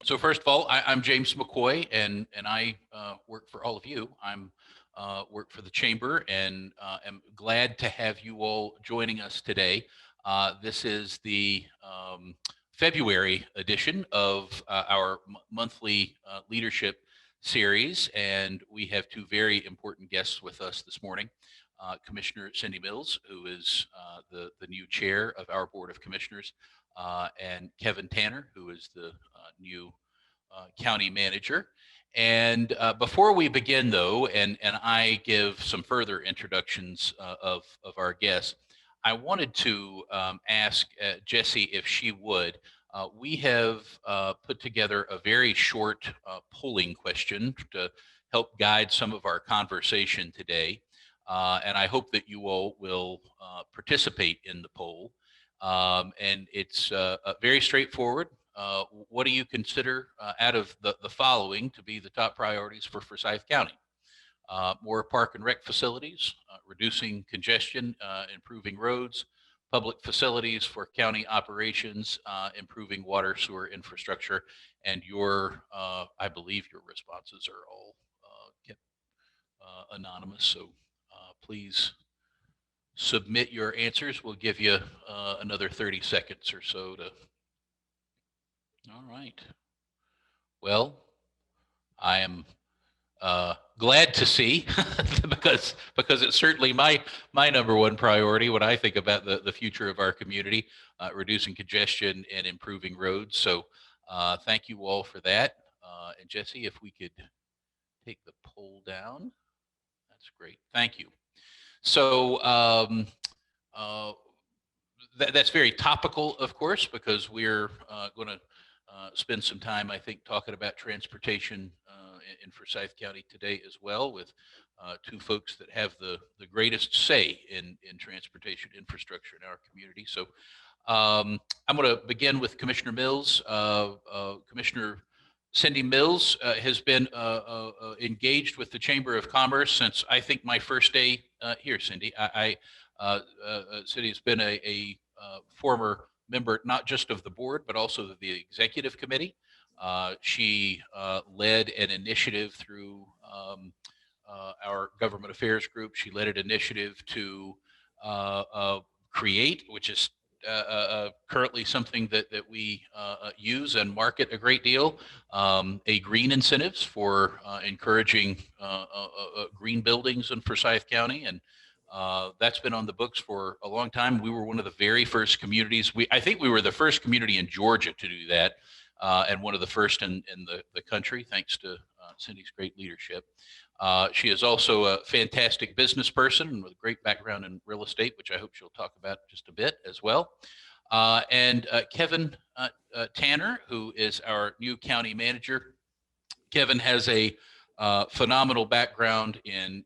So first of all, I'm James McCoy, and I work for all of you. I'm work for the chamber, and am glad to have you all joining us today. This is the February edition of our monthly leadership series, and we have two very important guests with us this morning. Commissioner Cindy Mills, who is the new chair of our Board of Commissioners, and Kevin Tanner, who is the new county manager. And before we begin, though, and I give some further introductions of our guests, I wanted to ask Jessie if she would. We have put together a very short polling question to help guide some of our conversation today. And I hope that you all will participate in the poll. And it's very straightforward. What do you consider out of the following to be the top priorities for Forsyth County? More park and rec facilities, reducing congestion, improving roads, public facilities for county operations, improving water sewer infrastructure, and I believe your responses are all kept anonymous. So please submit your answers. We'll give you another 30 seconds or so to. All right. Well, I am glad to see because it's certainly my number one priority when I think about the future of our community, reducing congestion and improving roads. So thank you all for that. And Jessie, if we could take the poll down, that's great. Thank you. So uh, that's very topical, of course, because we're going to spend some time, I think, talking about transportation in Forsyth County today as well, with two folks that have the greatest say in transportation infrastructure in our community. So I'm going to begin with Commissioner Mills. Commissioner Cindy Mills has been engaged with the Chamber of Commerce since I think my first day here, Cindy. Cindy has been a former member not just of the board, but also the executive committee. She led an initiative through our government affairs group. She led an initiative to create, which is currently something that we use and market a great deal, a green incentives for encouraging green buildings in Forsyth County. And that's been on the books for a long time. We were one of the very first communities. I think we were the first community in Georgia to do that, and one of the first in the country, thanks to Cindy's great leadership. She is also a fantastic business person with a great background in real estate, which I hope she'll talk about just a bit as well. And Kevin Tanner, who is our new county manager. Kevin has a phenomenal background in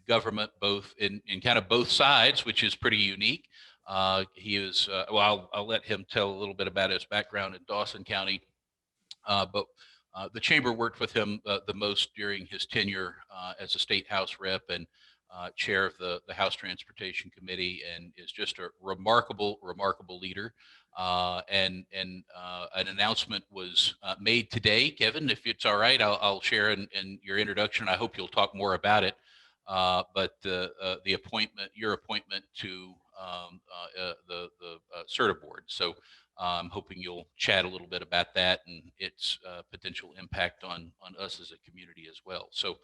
government, both in kind of both sides, which is pretty unique. He is well. I'll let him tell a little bit about his background in Dawson County, but the chamber worked with him the most during his tenure as a state house rep and chair of the House Transportation Committee, and is just a remarkable leader. And an announcement was made today, Kevin. If it's all right, I'll share in your introduction. I hope you'll talk more about it. But the appointment, your appointment to the CERTA board. So I'm hoping you'll chat a little bit about that and its potential impact on us as a community as well. So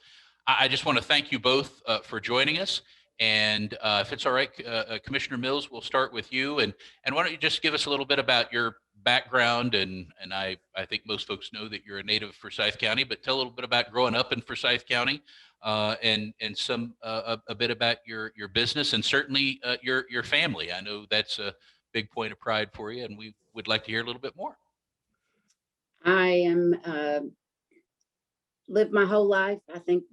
I just want to thank you both for joining us. And if it's all right, Commissioner Mills, we'll start with you. And why don't you just give us a little bit about your background? And I think most folks know that you're a native of Forsyth County, but tell a little bit about growing up in Forsyth County, and some a bit about your business, and certainly your family. I know that's a big point of pride for you, and we would like to hear a little bit more. I am lived my whole life. I think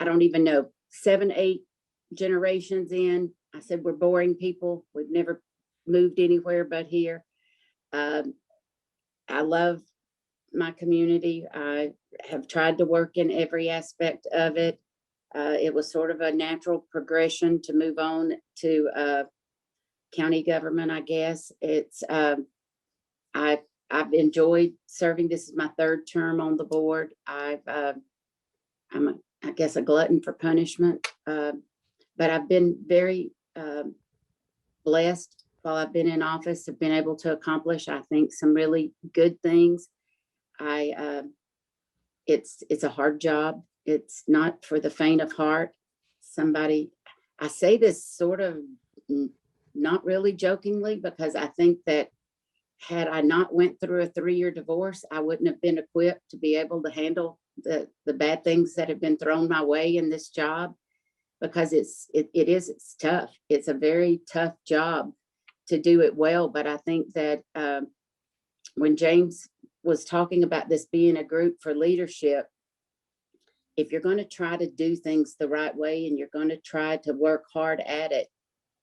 I don't even know, 7, 8 generations in. I said we're boring people. We've never moved anywhere but here. I love my community. I have tried to work in every aspect of it. It was sort of a natural progression to move on to county government, I guess. I I've enjoyed serving. This is my third term on the board. I guess a glutton for punishment, but I've been very blessed while I've been in office. Have been able to accomplish, I think, some really good things. It's a hard job. It's not for the faint of heart. I say this sort of not really jokingly, because I think that had I not went through a 3-year divorce, I wouldn't have been equipped to be able to handle the bad things that have been thrown my way in this job, because it's tough. It's a very tough job to do it well. But I think that when James was talking about this being a group for leadership, if you're going to try to do things the right way and you're going to try to work hard at it,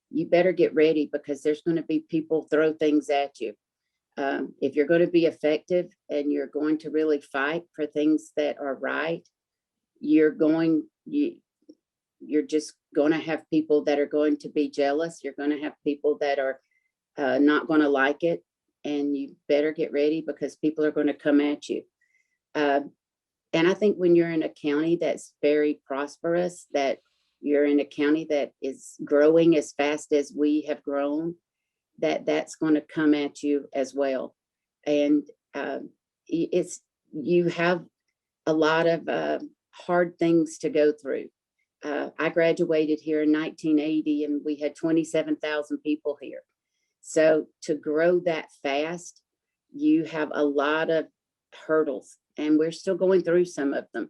you better get ready, because there's going to be people throw things at you. If you're going to be effective and you're going to really fight for things that are right, you're just going to have people that are going to be jealous. You're going to have people that are not going to like it, and you better get ready, because people are going to come at you. And I think when you're in a county that's very prosperous, that you're in a county that is growing as fast as we have grown, that's going to come at you as well. And you have a lot of hard things to go through. I graduated here in 1980, and we had 27,000 people here. So to grow that fast, you have a lot of hurdles, and we're still going through some of them.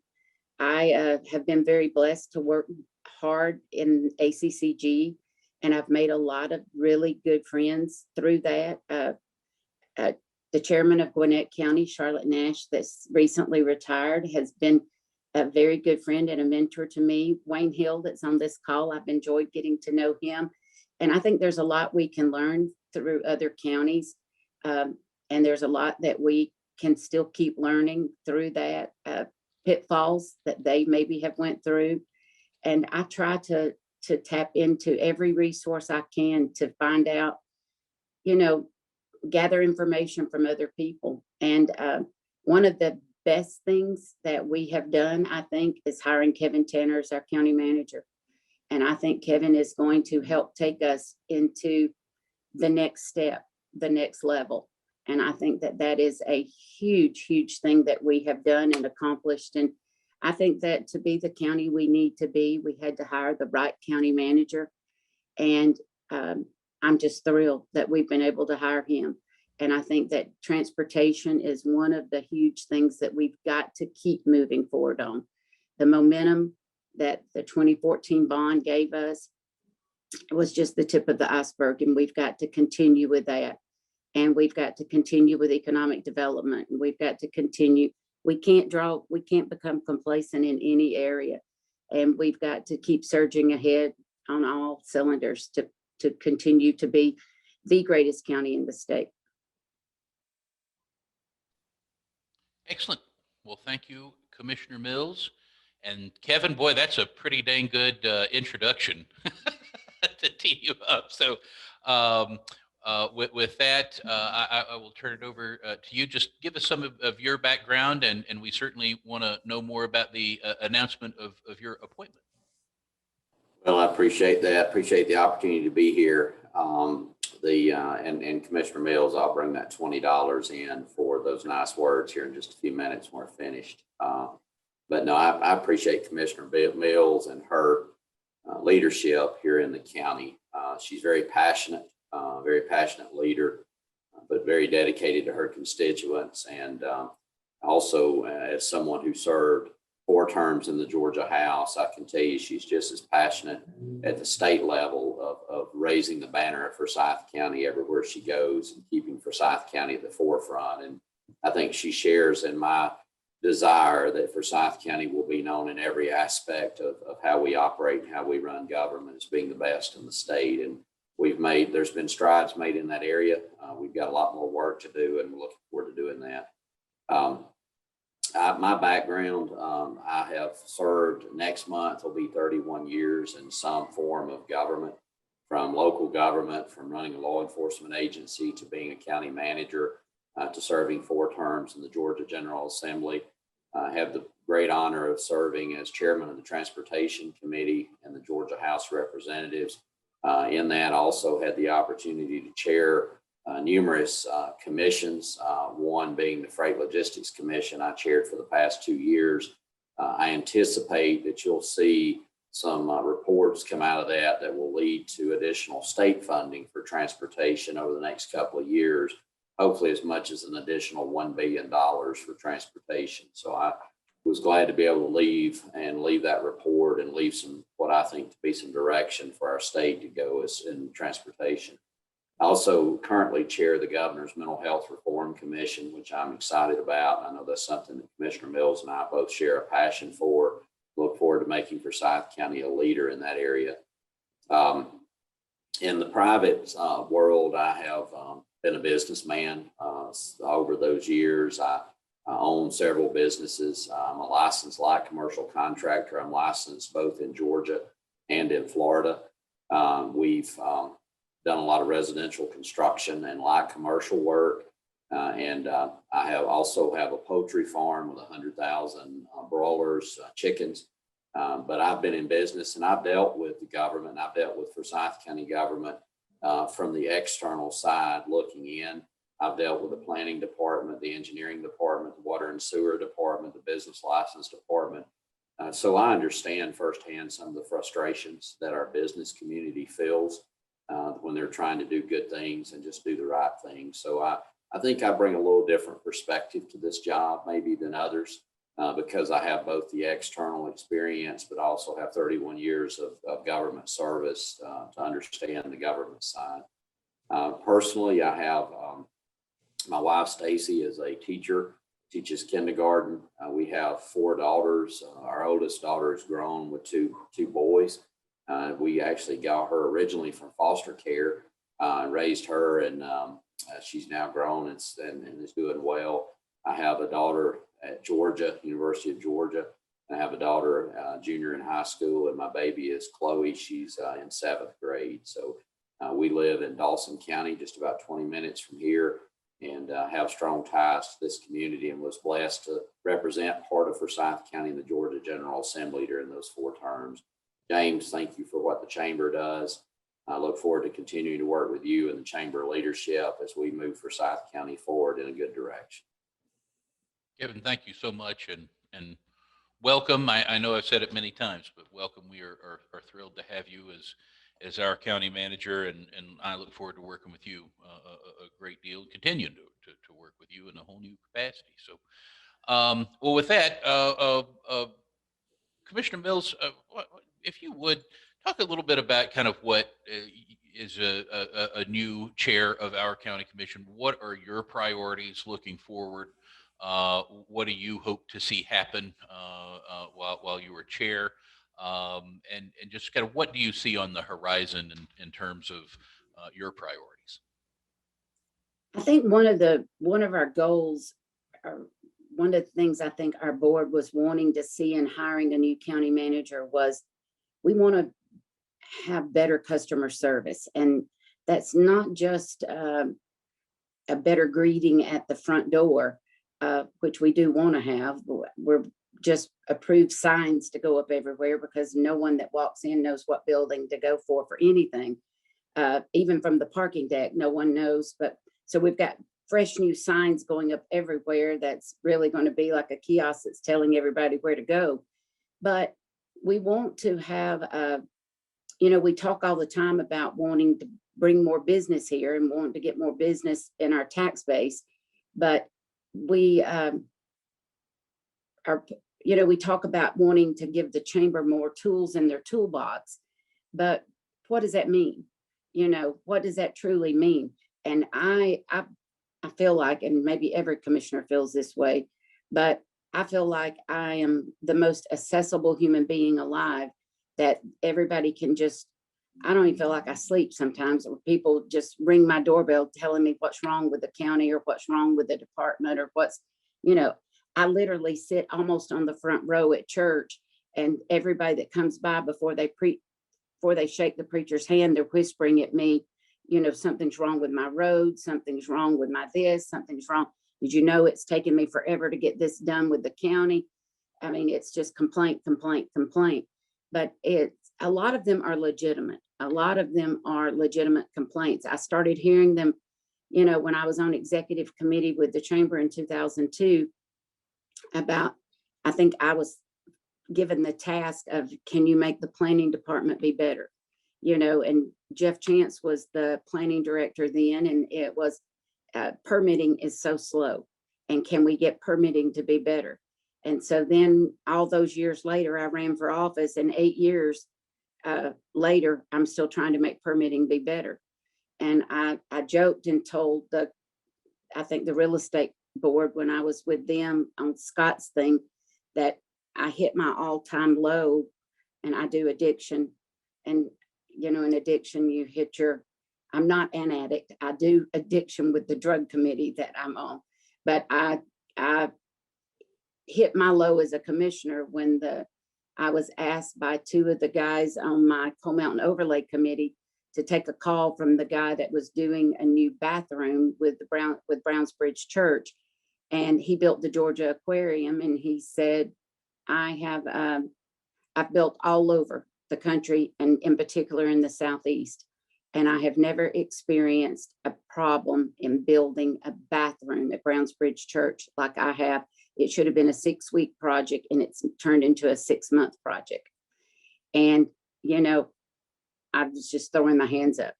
I have been very blessed to work hard in ACCG, and I've made a lot of really good friends through that. The chairman of Gwinnett County, Charlotte Nash, that's recently retired, has been a very good friend and a mentor to me. Wayne Hill, that's on this call, I've enjoyed getting to know him. And I think there's a lot we can learn through other counties. And there's a lot that we can still keep learning through that, pitfalls that they maybe have went through. And I try to tap into every resource I can to find out, gather information from other people. And one of the best things that we have done, I think, is hiring Kevin Tanner as our county manager. And I think Kevin is going to help take us into the next step, the next level. And I think that is a huge, huge thing that we have done and accomplished. And I think that to be the county we need to be, we had to hire the right county manager. And I'm just thrilled that we've been able to hire him. And I think that transportation is one of the huge things that we've got to keep moving forward on. The momentum that the 2014 bond gave us was just the tip of the iceberg, and we've got to continue with that. And we've got to continue with economic development, and we've got to continue. We can't become complacent in any area, and we've got to keep surging ahead on all cylinders to continue to be the greatest county in the state. Excellent. Well, thank you, Commissioner Mills. And Kevin, boy, that's a pretty dang good introduction to tee you up. So with that, I will turn it over to you. Just give us some of your background, and we certainly want to know more about the announcement of your appointment. Well, I appreciate that. Appreciate the opportunity to be here. And Commissioner Mills, I'll bring that $20 in for those nice words here in just a few minutes when we're finished. But no, I appreciate Commissioner Mills and her leadership here in the county. She's very passionate leader, but very dedicated to her constituents. And also, as someone who served 4 terms in the Georgia House, I can tell you she's just as passionate at the state level of raising the banner of Forsyth County everywhere she goes and keeping Forsyth County at the forefront. And I think she shares in my desire that Forsyth County will be known in every aspect of how we operate and how we run government as being the best in the state. And there's been strides made in that area. We've got a lot more work to do, and we're looking forward to doing that. My background, I have served, next month will be 31 years in some form of government, from local government, from running a law enforcement agency to being a county manager. to serving 4 terms in the Georgia General Assembly. I have the great honor of serving as chairman of the Transportation Committee in the Georgia House of Representatives. In that, I also had the opportunity to chair numerous commissions, one being the Freight Logistics Commission I chaired for the past 2 years. I anticipate that you'll see some reports come out of that will lead to additional state funding for transportation over the next couple of years, hopefully as much as an additional $1 billion for transportation. So I was glad to be able to leave that report and leave some, what I think to be some direction for our state to go is in transportation. I also currently chair the Governor's Mental Health Reform Commission, which I'm excited about. I know that's something that Commissioner Mills and I both share a passion for. Look forward to making Forsyth County a leader in that area. In the private world, I have been a businessman over those years. I own several businesses. I'm a licensed light commercial contractor. I'm licensed both in Georgia and in Florida. We've done a lot of residential construction and light commercial work. I also have a poultry farm with 100,000 broilers, chickens. But I've been in business and I've dealt with the government. I've dealt with Forsyth County government from the external side looking in. I've dealt with the planning department, the engineering department, the water and sewer department, the business license department. So I understand firsthand some of the frustrations that our business community feels when they're trying to do good things and just do the right thing. So I think I bring a little different perspective to this job maybe than others because I have both the external experience, but also have 31 years of government service to understand the government side. Personally, I have my wife, Stacy, is a teacher, teaches kindergarten. We have 4 daughters. Our oldest daughter is grown with two boys. We actually got her originally from foster care, raised her, and she's now grown and is doing well. I have a daughter at Georgia, University of Georgia. I have a daughter, junior in high school, and my baby is Chloe. She's in 7th grade. So we live in Dawson County, just about 20 minutes from here, and have strong ties to this community and was blessed to represent part of Forsyth County in the Georgia General Assembly during those 4 terms. James, thank you for what the chamber does. I look forward to continuing to work with you and the chamber leadership as we move Forsyth County forward in a good direction. Kevin, thank you so much and welcome. I know I've said it many times, but welcome. We are thrilled to have you as our county manager, and I look forward to working with you a great deal, continuing to work with you in a whole new capacity. So, well, with that, Commissioner Mills, if you would talk a little bit about kind of what is a new chair of our county commission. What are your priorities looking forward? What do you hope to see happen while you were chair? And just kind of what do you see on the horizon in terms of your priorities? I think one of our goals, one of the things I think our board was wanting to see in hiring a new county manager was we want to have better customer service. And that's not just a better greeting at the front door, which we do want to have. We're just approved signs to go up everywhere because no one that walks in knows what building to go for anything. Even from the parking deck, no one knows. But so we've got fresh new signs going up everywhere. That's really going to be like a kiosk that's telling everybody where to go. But we want to have, we talk all the time about wanting to bring more business here and wanting to get more business in our tax base. But we we talk about wanting to give the chamber more tools in their toolbox. But what does that mean? What does that truly mean? And I feel like, and maybe every commissioner feels this way, but I feel like I am the most accessible human being alive, that everybody can just, I don't even feel like I sleep sometimes, or people just ring my doorbell telling me what's wrong with the county or what's wrong with the department or what's, I literally sit almost on the front row at church, and everybody that comes by before they shake the preacher's hand, they're whispering at me, something's wrong with my road, something's wrong with my this, something's wrong. Did you know it's taken me forever to get this done with the county? I mean, it's just complaint, complaint, complaint. But a lot of them are legitimate. A lot of them are legitimate complaints. I started hearing them, when I was on executive committee with the chamber in 2002 about, I think I was given the task of, can you make the planning department be better? And Jeff Chance was the planning director then, and it was permitting is so slow. And can we get permitting to be better? And so then all those years later, I ran for office, and 8 years later, I'm still trying to make permitting be better. And I joked and told I think the real estate board when I was with them on Scott's thing, that I hit my all-time low, and I do addiction. And, in addiction, you hit I'm not an addict. I do addiction with the drug committee that I'm on. But I hit my low as a commissioner when I was asked by 2 of the guys on my Coal Mountain Overlay Committee to take a call from the guy that was doing a new bathroom with Brownsbridge Church. And he built the Georgia Aquarium. And he said, I've built all over the country, and in particular in the Southeast. And I have never experienced a problem in building a bathroom at Brownsbridge Church like I have. It should have been a 6-week project, and it's turned into a 6-month project. And, I was just throwing my hands up.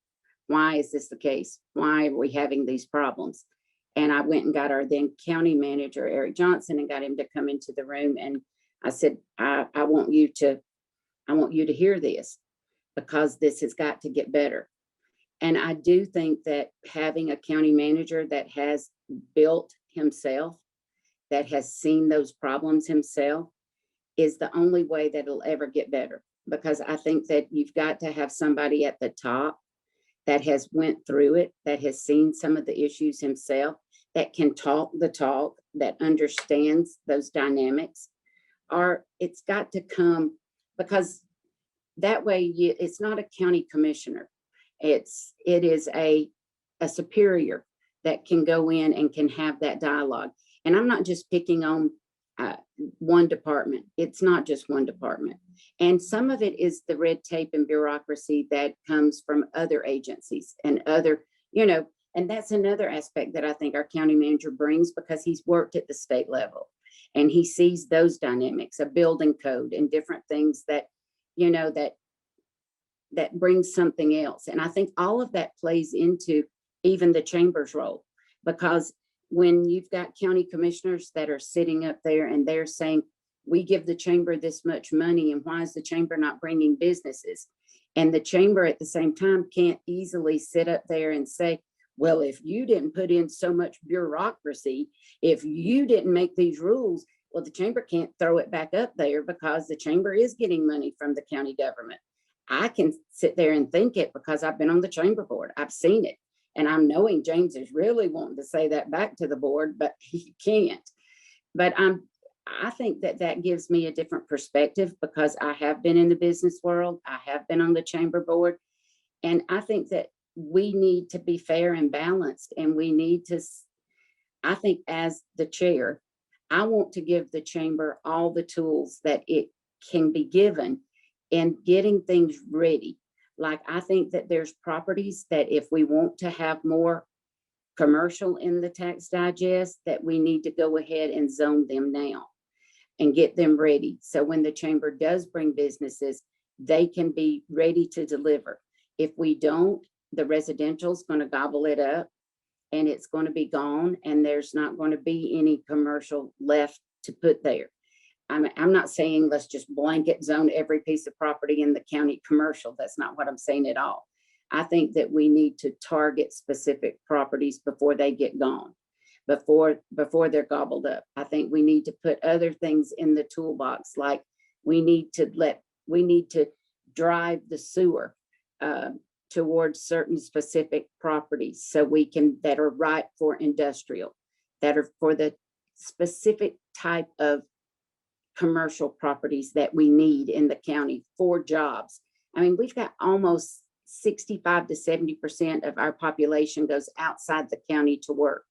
Why is this the case? Why are we having these problems? And I went and got our then county manager, Eric Johnson, and got him to come into the room. And I said, I want you to hear this, because this has got to get better. And I do think that having a county manager that has built himself, that has seen those problems himself, is the only way that it'll ever get better. Because I think that you've got to have somebody at the top that has went through it, that has seen some of the issues himself, that can talk the talk, that understands those dynamics. Or it's got to come, because that way it's not a county commissioner. It is a superior that can go in and can have that dialogue. And I'm not just picking on one department. It's not just one department. And some of it is the red tape and bureaucracy that comes from other agencies and other, and that's another aspect that I think our county manager brings, because he's worked at the state level and he sees those dynamics, a building code and different things that, that brings something else. And I think all of that plays into even the chamber's role, because when you've got county commissioners that are sitting up there and they're saying, we give the chamber this much money, and why is the chamber not bringing businesses? And the chamber at the same time can't easily sit up there and say, well, if you didn't put in so much bureaucracy, if you didn't make these rules, well, the chamber can't throw it back up there, because the chamber is getting money from the county government. I can sit there and think it because I've been on the chamber board. I've seen it. And I'm knowing James is really wanting to say that back to the board, but he can't. But I think that gives me a different perspective, because I have been in the business world. I have been on the chamber board. And I think that we need to be fair and balanced. And we need to, I think as the chair, I want to give the chamber all the tools that it can be given in getting things ready. Like, I think that there's properties that if we want to have more commercial in the tax digest, that we need to go ahead and zone them now and get them ready. So when the chamber does bring businesses, they can be ready to deliver. If we don't, the residential's going to gobble it up and it's going to be gone, and there's not going to be any commercial left to put there. I'm not saying let's just blanket zone every piece of property in the county commercial. That's not what I'm saying at all. I think that we need to target specific properties before they get gone, before they're gobbled up. I think we need to put other things in the toolbox, like we need to drive the sewer towards certain specific properties, so we can, that are right for industrial, that are for the specific type of commercial properties that we need in the county for jobs. I mean, we've got almost 65 to 70% of our population goes outside the county to work.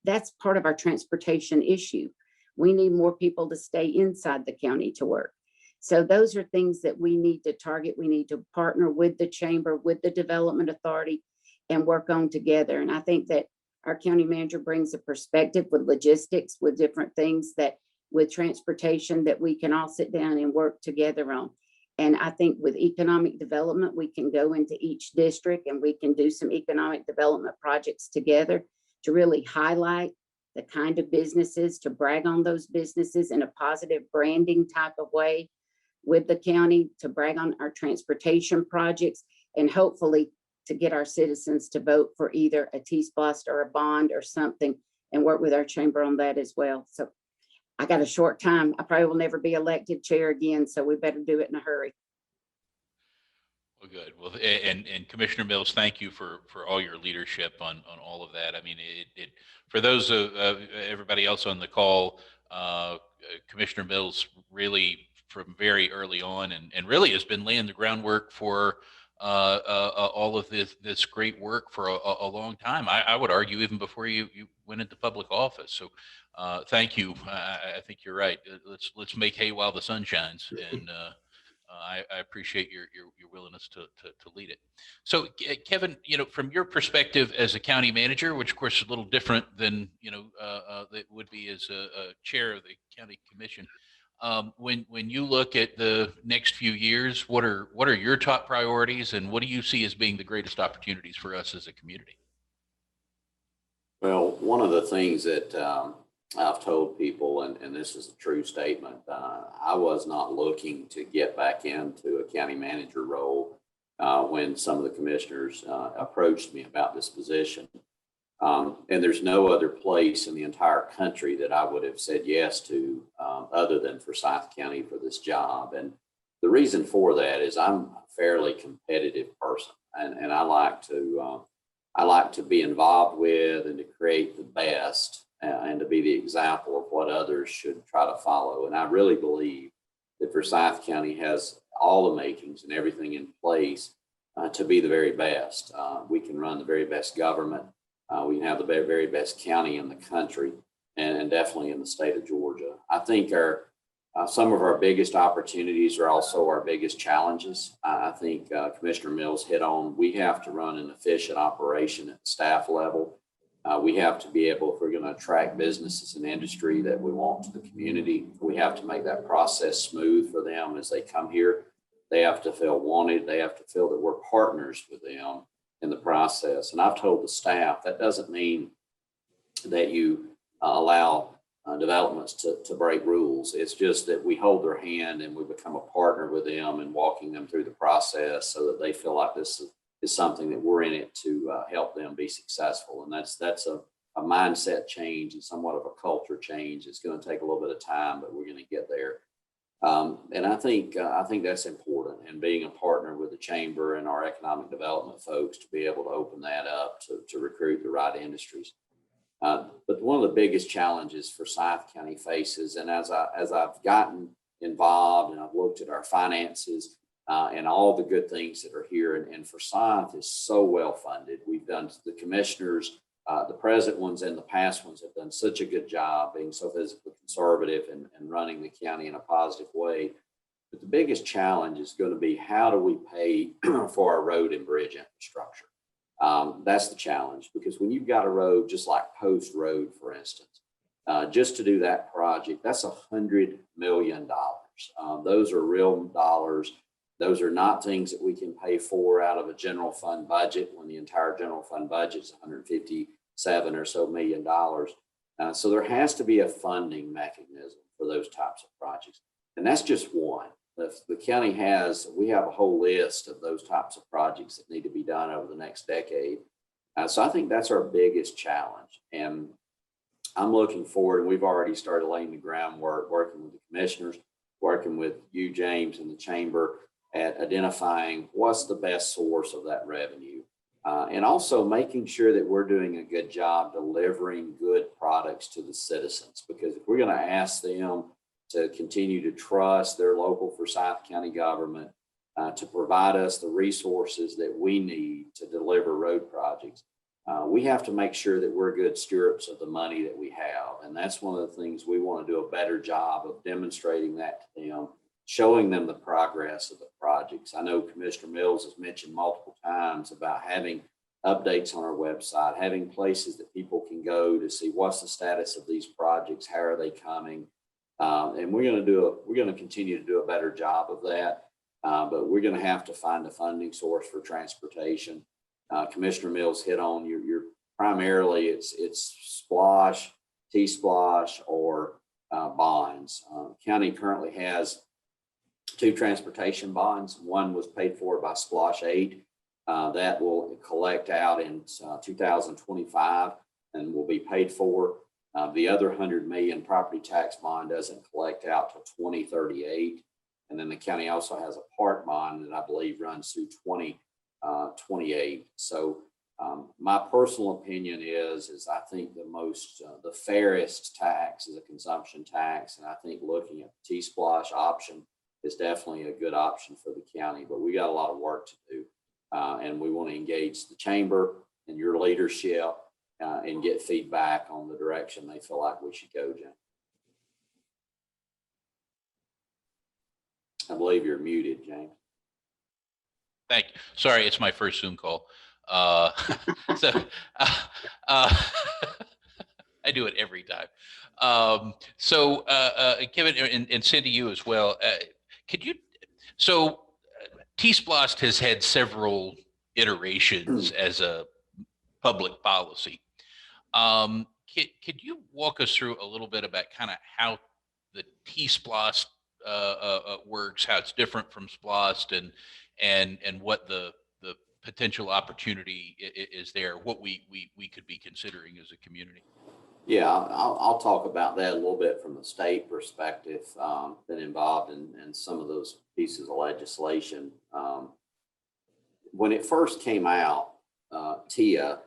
That's part of our transportation issue. We need more people to stay inside the county to work. So those are things that we need to target. We need to partner with the chamber, with the development authority, and work on together. And I think that our county manager brings a perspective with logistics, with different things with transportation that we can all sit down and work together on. And I think with economic development, we can go into each district and we can do some economic development projects together to really highlight the kind of businesses, to brag on those businesses in a positive branding type of way with the county, to brag on our transportation projects, and hopefully to get our citizens to vote for either a T-Splost or a bond or something, and work with our chamber on that as well. So I got a short time. I probably will never be elected chair again, so we better do it in a hurry. Well, good. Well, and Commissioner Mills, thank you for all your leadership on all of that. I mean, it for those of everybody else on the call, Commissioner Mills really from very early on and really has been laying the groundwork for all of this great work for a long time. I would argue even before you went into public office. So thank you. I think you're right. Let's make hay while the sun shines, and I appreciate your willingness to lead it. So Kevin, from your perspective as a county manager, which of course is a little different than that would be as a chair of the county commission. When you look at the next few years, what are your top priorities, and what do you see as being the greatest opportunities for us as a community? Well, one of the things that I've told people, and this is a true statement, I was not looking to get back into a county manager role when some of the commissioners approached me about this position. And there's no other place in the entire country that I would have said yes to other than Forsyth County for this job. And the reason for that is I'm a fairly competitive person, and I like to be involved with and to create the best and to be the example of what others should try to follow. And I really believe that Forsyth County has all the makings and everything in place to be the very best. We can run the very best government. We can have the very best county in the country, and definitely in the state of Georgia. I think some of our biggest opportunities are also our biggest challenges. I think Commissioner Mills hit on, we have to run an efficient operation at the staff level. We have to be able, if we're going to attract businesses and industry that we want to the community, we have to make that process smooth for them as they come here. They have to feel wanted. They have to feel that we're partners with them in the process. And I've told the staff that doesn't mean that you allow developments to break rules. It's just that we hold their hand and we become a partner with them and walking them through the process so that they feel like this is something that we're in it to help them be successful. And that's a mindset change and somewhat of a culture change. It's going to take a little bit of time, but we're going to get there. And I think that's important, and being a partner with the chamber and our economic development folks to be able to open that up to recruit the right industries. But one of the biggest challenges Forsyth County faces, and as I've gotten involved and I've looked at our finances and all the good things that are here, and Forsyth is so well funded. We've done, the commissioners, the present ones and the past ones have done such a good job being so physically conservative and running the county in a positive way. But the biggest challenge is going to be, how do we pay for our road and bridge infrastructure? That's the challenge, because when you've got a road, just like Post Road, for instance, just to do that project, that's $100 million. Those are real dollars. Those are not things that we can pay for out of a general fund budget when the entire general fund budget is $157 or so million. So there has to be a funding mechanism for those types of projects. And that's just one. The county we have a whole list of those types of projects that need to be done over the next decade. So I think that's our biggest challenge. And I'm looking forward, and we've already started laying the groundwork, working with the commissioners, working with you, James, and the chamber at identifying what's the best source of that revenue. And also making sure that we're doing a good job delivering good products to the citizens, because if we're going to ask them to continue to trust their local Forsyth County government, to provide us the resources that we need to deliver road projects, we have to make sure that we're good stewards of the money that we have. And that's one of the things we want to do a better job of demonstrating that to them, showing them the progress of the projects. I know Commissioner Mills has mentioned multiple times about having updates on our website, having places that people can go to see what's the status of these projects, how are they coming. And we're going to continue to do a better job of that. But we're going to have to find a funding source for transportation. Commissioner Mills hit on your primarily it's SPLOST, T-SPLOST, or bonds. County currently has 2 transportation bonds. One was paid for by SPLOST 8. That will collect out in 2025 and will be paid for. The other $100 million property tax bond doesn't collect out till 2038. And then the county also has a park bond that I believe runs through 2028. So my personal opinion is I think the fairest tax is a consumption tax. And I think looking at the T-SPLOST option is definitely a good option for the county, but we got a lot of work to do. And we want to engage the chamber and your leadership and get feedback on the direction they feel like we should go, Jim. I believe you're muted, James. Thank you. Sorry, it's my first Zoom call. So I do it every time. Kevin and Cindy, you as well. Could you, so T-SPLOST has had several iterations as a public policy. Could you walk us through a little bit about kind of how the T-SPLOST works, how it's different from SPLOST, and what the potential opportunity is there, what we could be considering as a community? Yeah, I'll talk about that a little bit from the state perspective. Been involved in some of those pieces of legislation. When it first came out, TIA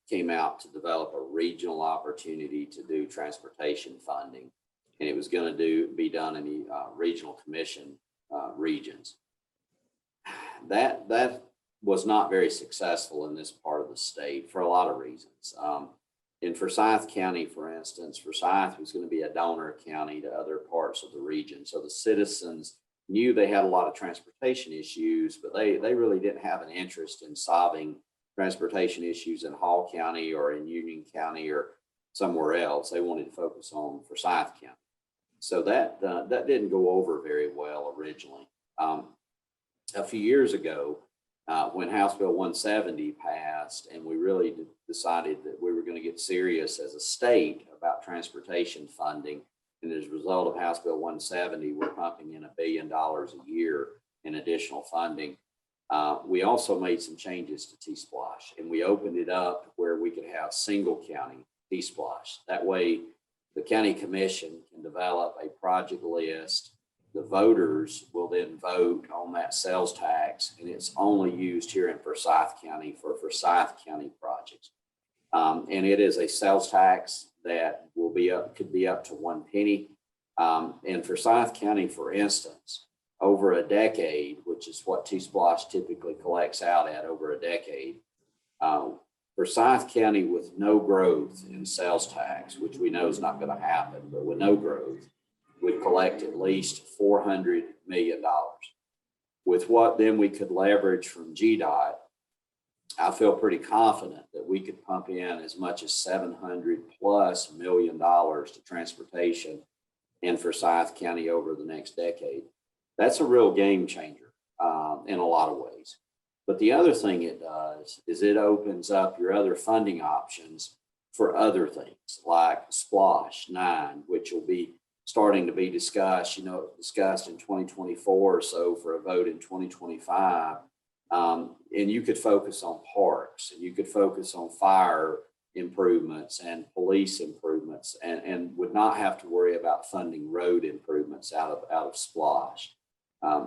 came out to develop a regional opportunity to do transportation funding, and it was going to be done in the regional commission regions. That was not very successful in this part of the state for a lot of reasons. In Forsyth County, for instance, Forsyth was going to be a donor county to other parts of the region. So the citizens knew they had a lot of transportation issues, but they really didn't have an interest in solving transportation issues in Hall County or in Union County or somewhere else. They wanted to focus on Forsyth County. So that didn't go over very well originally. A few years ago, when House Bill 170 passed, and we really decided that we were going to get serious as a state about transportation funding, and as a result of House Bill 170, we're pumping in $1 billion a year in additional funding. We also made some changes to T-SPLOST, and we opened it up where we could have single county T-SPLOST. That way, the county commission can develop a project list. The voters will then vote on that sales tax, and it's only used here in Forsyth County for Forsyth County projects. And it is a sales tax that could be up to 1 penny. In Forsyth County, for instance, over a decade, which is what T-SPLOST typically collects out at over a decade, Forsyth County with no growth in sales tax, which we know is not going to happen, but with no growth, would collect at least $400 million. With what then we could leverage from GDOT, I feel pretty confident that we could pump in as much as $700+ million to transportation in Forsyth County over the next decade. That's a real game changer in a lot of ways. But the other thing it does is it opens up your other funding options for other things like SPLOST 9, which will be starting to be discussed, discussed in 2024 or so for a vote in 2025. And you could focus on parks, and you could focus on fire improvements and police improvements, and would not have to worry about funding road improvements out of SPLOST.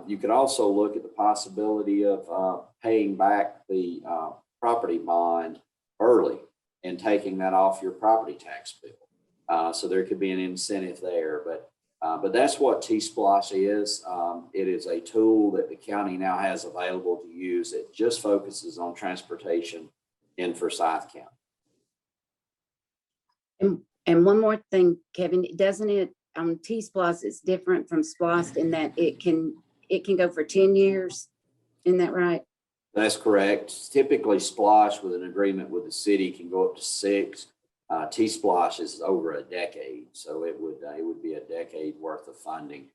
You could also look at the possibility of paying back the property bond early and taking that off your property tax bill. So there could be an incentive there. But But that's what T-Splosh is. It is a tool that the county now has available to use. It just focuses on transportation in Forsyth County. And one more thing, Kevin, doesn't it, on T-Splosh, it's different from SPOS in that it can go for 10 years. Isn't that right? That's correct. Typically, Splosh with an agreement with the city can go up to 6. T-Splosh is over a decade, so it would be a decade worth of funding.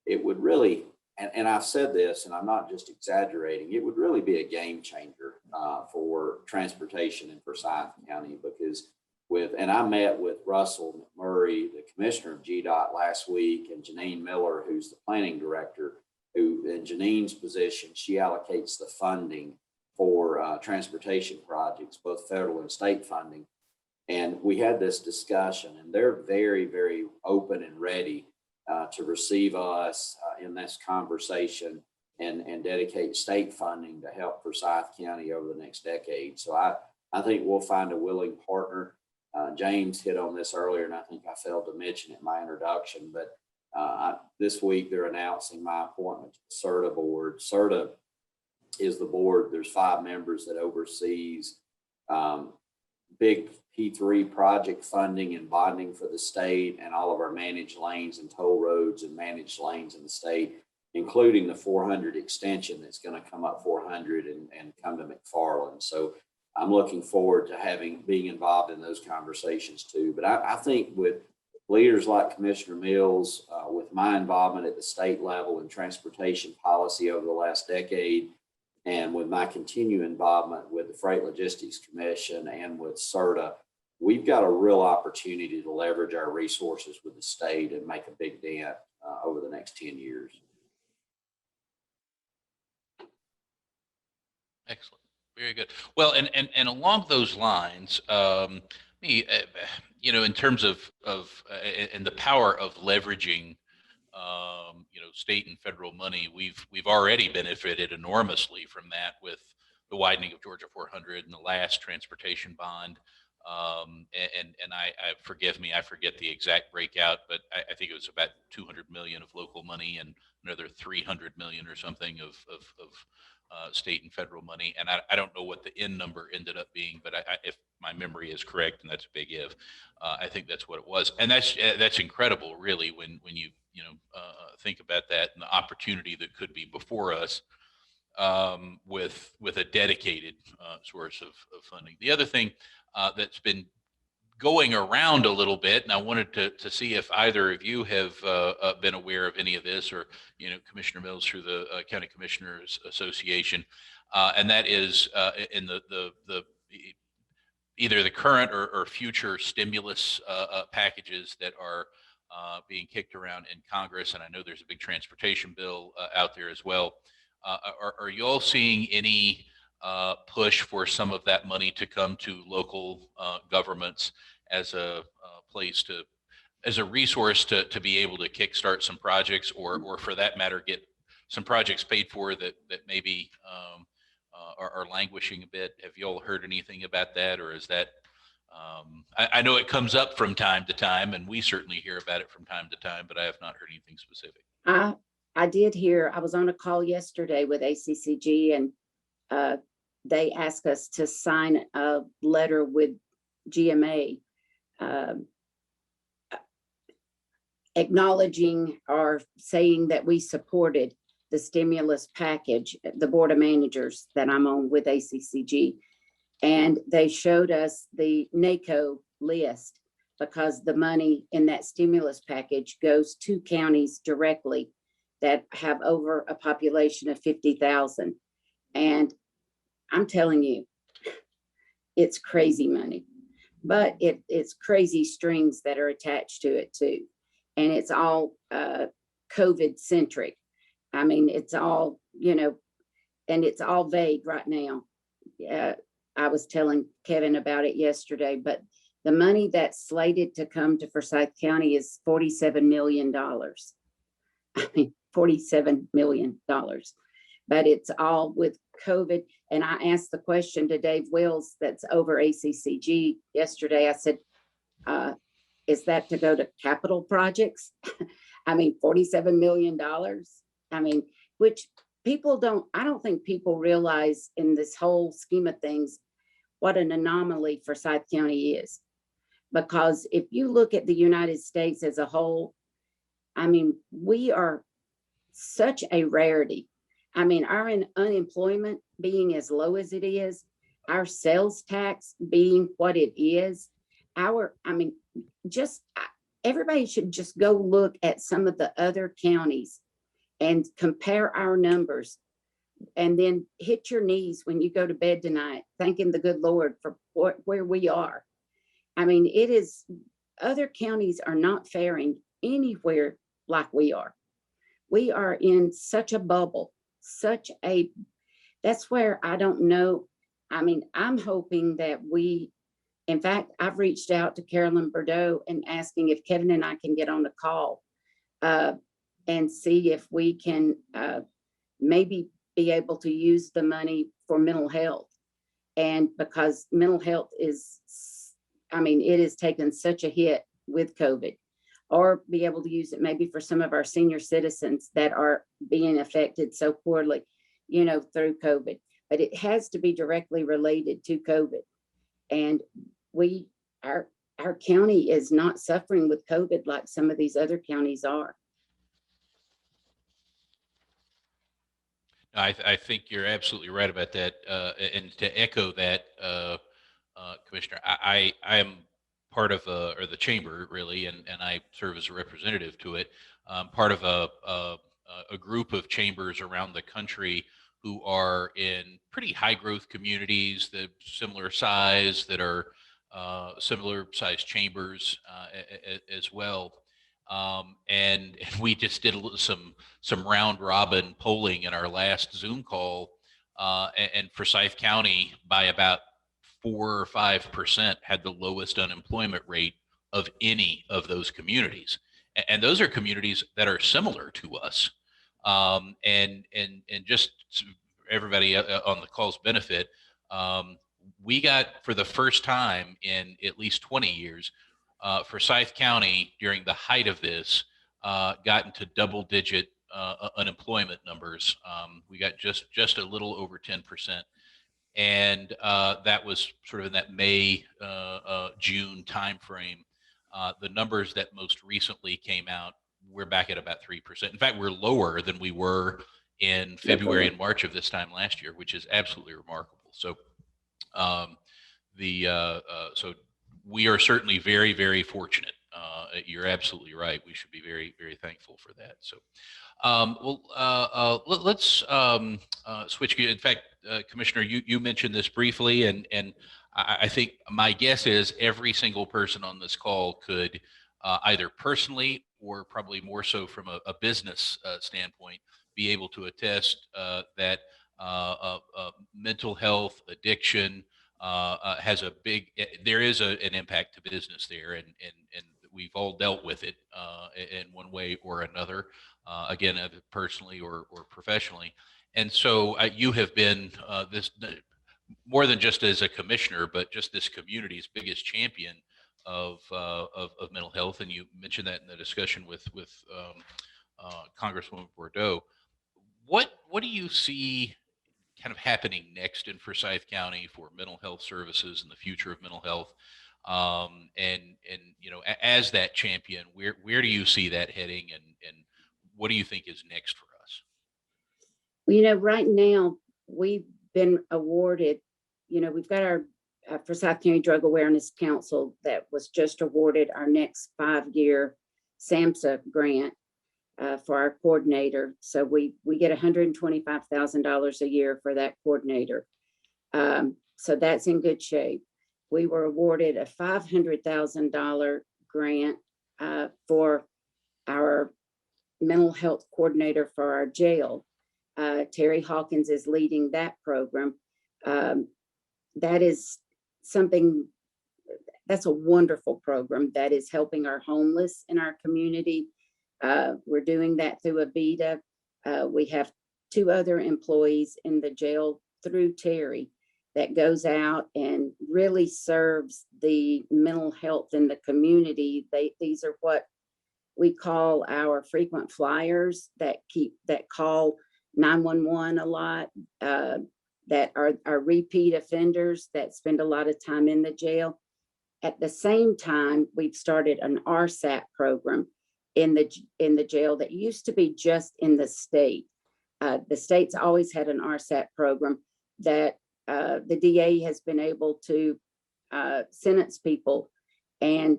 It would really, and I've said this, and I'm not just exaggerating, it would really be a game changer for transportation in Forsyth County, because and I met with Russell McMurray, the commissioner of GDOT, last week, and Janine Miller, who's the planning director, who in Janine's position, she allocates the funding for transportation projects, both federal and state funding. And we had this discussion, and they're very, very open and ready to receive us in this conversation and dedicate state funding to help Forsyth County over the next decade. So I think we'll find a willing partner. James hit on this earlier, and I think I failed to mention it in my introduction, but this week they're announcing my appointment to the CERTA board. CERTA is the board. There's 5 members that oversees big P3 project funding and bonding for the state, and all of our managed lanes and toll roads and managed lanes in the state, including the 400 extension that's going to come up 400 and come to McFarland. So I'm looking forward to being involved in those conversations too. But I think with leaders like Commissioner Mills, with my involvement at the state level in transportation policy over the last decade, and with my continued involvement with the Freight Logistics Commission and with CERTA, we've got a real opportunity to leverage our resources with the state and make a big dent over the next 10 years. Excellent. Very good. Well, and along those lines, in terms of and the power of leveraging, state and federal money, we've already benefited enormously from that with the widening of Georgia 400 and the last transportation bond. And I forgive me, I forget the exact breakout, but I think it was about 200 million of local money and another 300 million or something of state and federal money. And I don't know what the end number ended up being, but if my memory is correct, and that's a big if, I think that's what it was. And that's incredible, really, when you think about that and the opportunity that could be before us with a dedicated source of funding. The other thing that's been going around a little bit, and I wanted to see if either of you have been aware of any of this, or Commissioner Mills through the County Commissioners Association, and that is in the either the current or future stimulus packages that are being kicked around in Congress. And I know there's a big transportation bill out there as well. Are you all seeing any push for some of that money to come to local governments as a place as a resource to be able to kickstart some projects, or for that matter, get some projects paid for that maybe are languishing a bit? Have you all heard anything about that, or is that? I know it comes up from time to time, and we certainly hear about it from time to time, but I have not heard anything specific. I did hear. I was on a call yesterday with ACCG, and they asked us to sign a letter with GMA acknowledging or saying that we supported the stimulus package, the Board of Managers that I'm on with ACCG. And they showed us the NACO list, because the money in that stimulus package goes to counties directly that have over a population of 50,000. And I'm telling you, it's crazy money, but it's crazy strings that are attached to it too. And it's all COVID centric. I mean, it's all, and it's all vague right now. I was telling Kevin about it yesterday, but the money that's slated to come to Forsyth County is $47 million. I mean, $47 million, but it's all with COVID. And I asked the question to Dave Wills, that's over ACCG yesterday. I said, is that to go to capital projects? I mean, $47 million. I mean, which I don't think people realize in this whole scheme of things, what an anomaly Forsyth County is. Because if you look at the United States as a whole, I mean, we are such a rarity. I mean, our unemployment being as low as it is, our sales tax being what it is, everybody should just go look at some of the other counties and compare our numbers, and then hit your knees when you go to bed tonight, thanking the good Lord for where we are. I mean, other counties are not faring anywhere like we are. We are in such a bubble, that's where I don't know. I mean, I'm hoping that in fact, I've reached out to Carolyn Bordeaux and asking if Kevin and I can get on a call and see if we can maybe be able to use the money for mental health. And because mental health it has taken such a hit with COVID, or be able to use it maybe for some of our senior citizens that are being affected so poorly, through COVID. But it has to be directly related to COVID. And our county is not suffering with COVID like some of these other counties are. I think you're absolutely right about that. And to echo that, Commissioner, I am part of or the chamber really, and I serve as a representative to it. Part of a group of chambers around the country who are in pretty high growth communities, that similar size, that are similar size chambers as well. And we just did some round robin polling in our last Zoom call, and Forsyth County by about 4 or 5% had the lowest unemployment rate of any of those communities. And those are communities that are similar to us. And just everybody on the call's benefit, we got, for the first time in at least 20 years, Forsyth County during the height of this got into double-digit unemployment numbers. We got just a little over 10%. And that was sort of in that May, June timeframe. The numbers that most recently came out, we're back at about 3%. In fact, we're lower than we were in February and March of this time last year, which is absolutely remarkable. So, so we are certainly very, very fortunate. You're absolutely right. We should be very, very thankful for that. So, let's switch gears. In fact, Commissioner, you mentioned this briefly, and I think my guess is every single person on this call could either personally or probably more so from a business standpoint be able to attest that mental health, addiction has there is an impact to business there, and we've all dealt with it in one way or another, again, either personally or professionally. And so you have been this more than just as a commissioner, but just this community's biggest champion of mental health. And you mentioned that in the discussion with Congresswoman Bordeaux. What do you see kind of happening next in Forsyth County for mental health services and the future of mental health? And as that champion, where do you see that heading, and what do you think is next for us? Well, right now we've been awarded, we've got our Forsyth County Drug Awareness Council that was just awarded our next 5-year SAMHSA grant for our coordinator. So we get $125,000 a year for that coordinator. So that's in good shape. We were awarded a $500,000 grant for our mental health coordinator for our jail. Terry Hawkins is leading that program. That is that's a wonderful program that is helping our homeless in our community. We're doing that through ABITA. We have 2 other employees in the jail through Terry that goes out and really serves the mental health in the community. These are what We call our frequent flyers that call 911 a lot, that are repeat offenders that spend a lot of time in the jail. At the same time, we've started an RSAT program in the jail that used to be just in the state. The state's always had an RSAT program that the DA has been able to sentence people and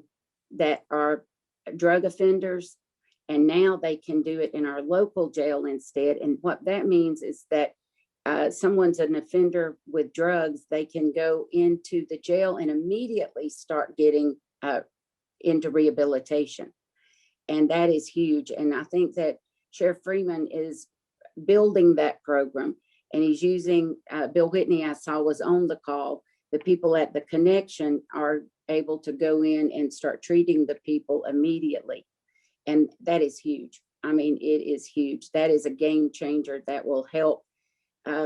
that are drug offenders, and now they can do it in our local jail instead. And what that means is that someone's an offender with drugs, they can go into the jail and immediately start getting into rehabilitation. And that is huge. And I think that Sheriff Freeman is building that program, and he's using Bill Whitney, I saw, was on the call. The people at the Connection are able to go in and start treating the people immediately. And that is huge. I mean, it is huge. That is a game changer that will help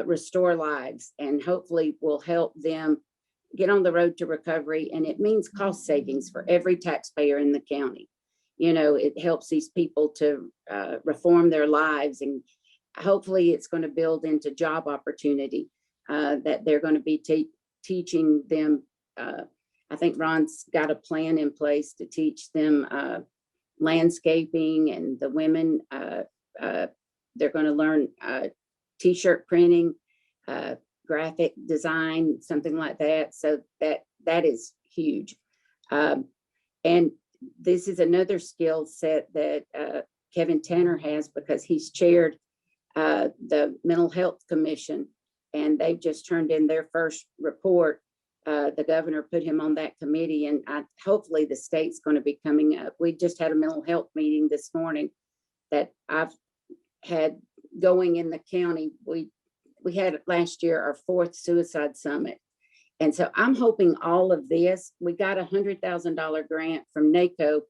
restore lives, and hopefully will help them get on the road to recovery. And it means cost savings for every taxpayer in the county. You know, it helps these people to reform their lives, and hopefully it's going to build into job opportunity that they're going to be teaching them. I think Ron's got a plan in place to teach them landscaping, and the women, they're going to learn t-shirt printing, graphic design, something like that. So that is huge. And this is another skill set that Kevin Tanner has, because he's chaired the Mental Health Commission, and they've just turned in their first report. The governor put him on that committee, and hopefully the state's going to be coming up. We just had a mental health meeting this morning that I've had going in the county. We had last year our 4th suicide summit. And so I'm hoping all of this, we got a $100,000 grant from NACO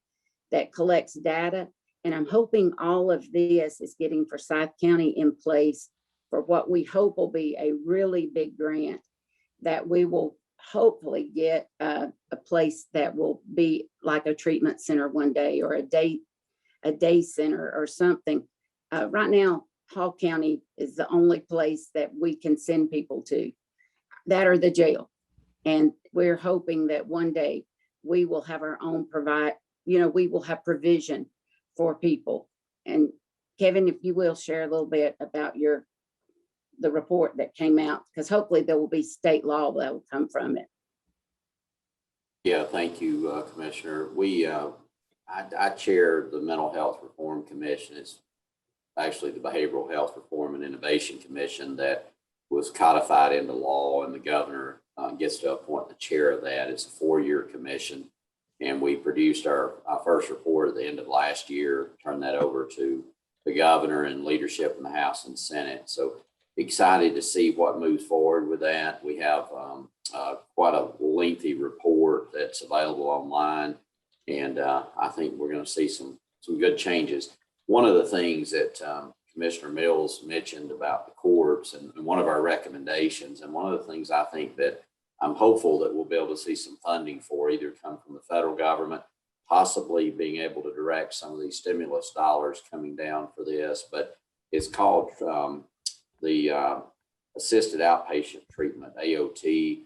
that collects data. And I'm hoping all of this is getting Forsyth County in place for what we hope will be a really big grant, that we will hopefully get a place that will be like a treatment center one day, or a day center or something. Right now, Hall County is the only place that we can send people to, that are the jail. And we're hoping that one day we will have our own we will have provision for people. And Kevin, if you will share a little bit about the report that came out, because hopefully there will be state law that will come from it. Yeah, thank you, Commissioner. I chair the Mental Health Reform Commission. It's actually the Behavioral Health Reform and Innovation Commission that was codified into law, and the governor gets to appoint the chair of that. It's a 4-year commission, and we produced our first report at the end of last year, turned that over to the governor and leadership in the House and Senate. So excited to see what moves forward with that. We have quite a lengthy report that's available online, and I think we're going to see some good changes. One of the things that Commissioner Mills mentioned about the courts, and one of our recommendations, and one of the things I think that I'm hopeful that we'll be able to see some funding for, either come from the federal government, possibly being able to direct some of these stimulus dollars coming down for this, but it's called the Assisted Outpatient Treatment, AOT,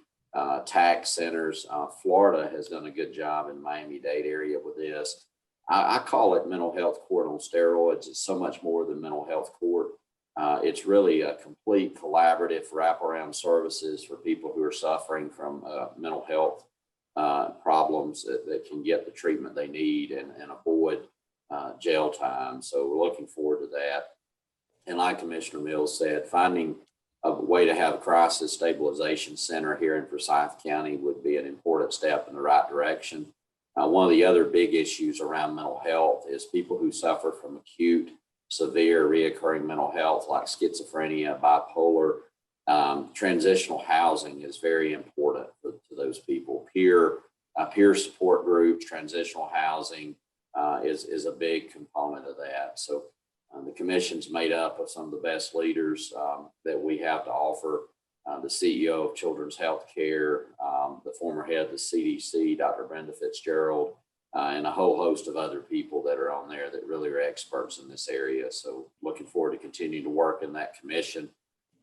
tax centers. Florida has done a good job in Miami-Dade area with this. I call it mental health court on steroids. It's so much more than mental health court. It's really a complete collaborative wraparound services for people who are suffering from mental health problems that can get the treatment they need and avoid jail time. So we're looking forward to that. And like Commissioner Mills said, finding a way to have a crisis stabilization center here in Forsyth County would be an important step in the right direction. One of the other big issues around mental health is people who suffer from acute, severe, reoccurring mental health like schizophrenia, bipolar. Transitional housing is very important to those people. Peer support groups, transitional housing is a big component of that. So the commission's made up of some of the best leaders that we have to offer. The CEO of Children's Healthcare, the former head of the CDC, Dr. Brenda Fitzgerald, and a whole host of other people that are on there that really are experts in this area. So looking forward to continuing to work in that commission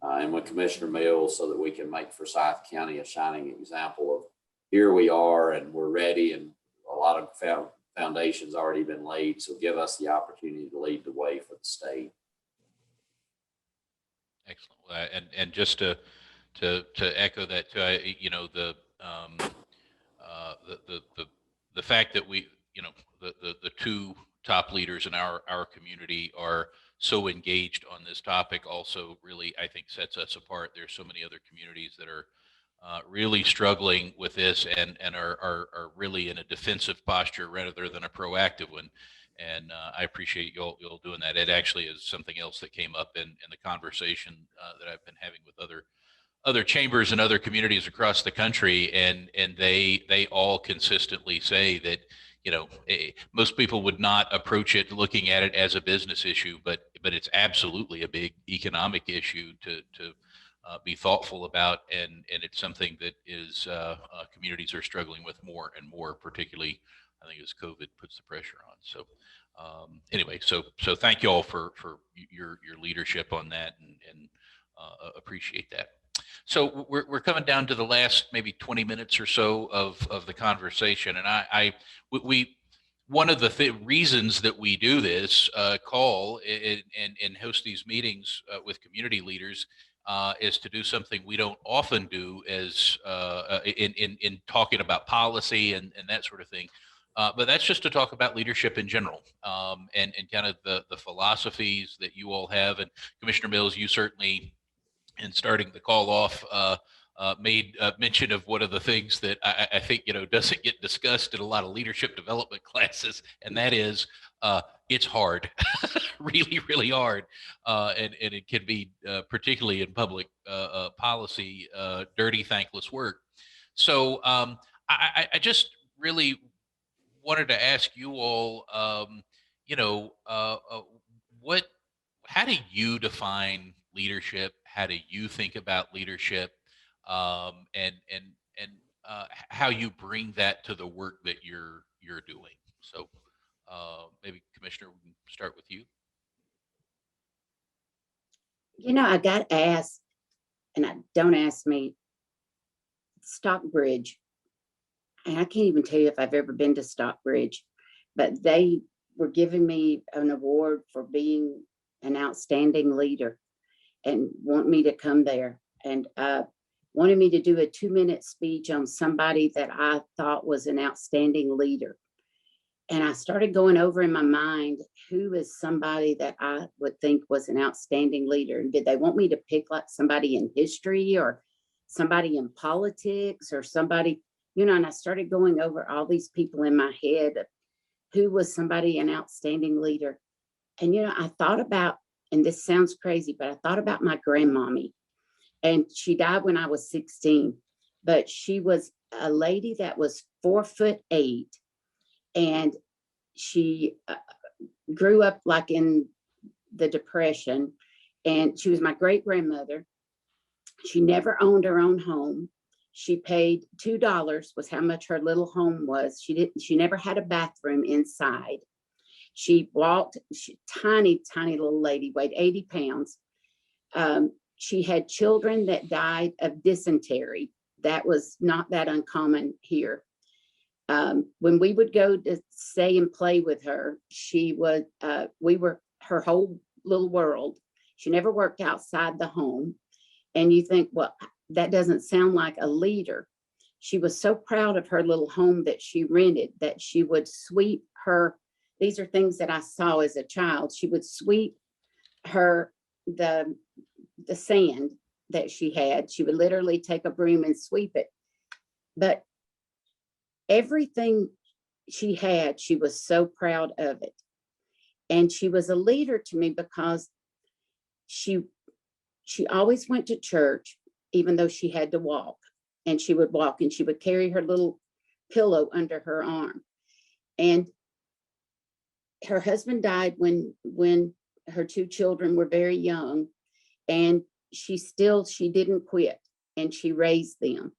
and with Commissioner Mills so that we can make Forsyth County a shining example of here we are and we're ready, and a lot of foundations already been laid. So give us the opportunity to lead the way for the state. Excellent. And just to echo that too, the fact that we, the two top leaders in our community are so engaged on this topic also really, I think, sets us apart. There's so many other communities that are really struggling with this and are really in a defensive posture rather than a proactive one. And I appreciate y'all doing that. It actually is something else that came up in the conversation that I've been having with other chambers and other communities across the country, and they all consistently say that most people would not approach it looking at it as a business issue, but it's absolutely a big economic issue to be thoughtful about, and it's something that is communities are struggling with more and more, particularly I think as COVID puts the pressure on. So anyway, so thank you all for your leadership on that, and appreciate that. So we're coming down to the last maybe 20 minutes or so of the conversation, and we one of the reasons that we do this call and host these meetings with community leaders is to do something we don't often do as in talking about policy and that sort of thing. But that's just to talk about leadership in general, and kind of the philosophies that you all have. And Commissioner Mills, you certainly, in starting the call off, made mention of one of the things that I think doesn't get discussed in a lot of leadership development classes, and that is it's hard, really, really hard, and it can be particularly in public policy, dirty, thankless work. So I just really wanted to ask you all, how do you define leadership? How do you think about leadership? And how you bring that to the work that you're doing. So maybe Commissioner, we can start with you. I got asked, and don't ask me, Stockbridge. And I can't even tell you if I've ever been to Stockbridge, but they were giving me an award for being an outstanding leader and want me to come there, and wanted me to do a 2-minute speech on somebody that I thought was an outstanding leader. And I started going over in my mind, who is somebody that I would think was an outstanding leader? And did they want me to pick like somebody in history or somebody in politics or somebody, and I started going over all these people in my head of who was somebody an outstanding leader. And, I thought about, and this sounds crazy, but I thought about my grandmommy, and she died when I was 16, but she was a lady that was 4'8", and she grew up like in the Depression, and she was my great grandmother. She never owned her own home. She paid $2 was how much her little home was. She never had a bathroom inside. She walked, tiny little lady, weighed 80 pounds. She had children that died of dysentery. That was not that uncommon here. When we would go to stay and play with her, we were her whole little world. She never worked outside the home. And you think, well, that doesn't sound like a leader. She was so proud of her little home that she rented that she would sweep her. These are things that I saw as a child. She would sweep the sand that she had. She would literally take a broom and sweep it. But everything she had, she was so proud of it. And she was a leader to me because she always went to church, even though she had to walk. And she would walk, and she would carry her little pillow under her arm. And her husband died when her 2 children were very young, and she didn't quit, and she raised them.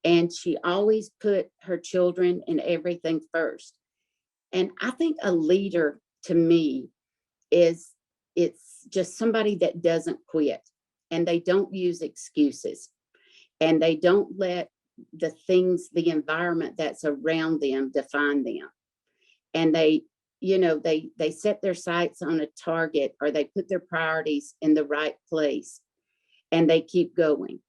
And she always put her children and everything first. And I think a leader to me it's just somebody that doesn't quit and they don't use excuses and they don't let the things, the environment that's around them define them. And they set their sights on a target or they put their priorities in the right place and they keep going.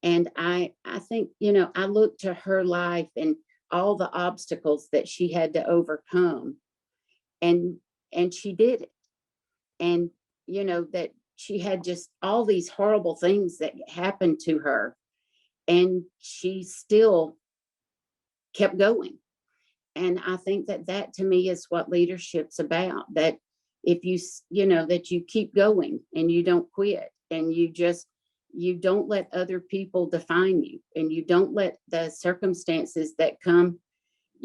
And I think, I look to her life and all the obstacles that she had to overcome and she did it. And that she had just all these horrible things that happened to her and she still kept going. And I think that to me is what leadership's about, that if that you keep going and you don't quit and you don't let other people define you and you don't let the circumstances that come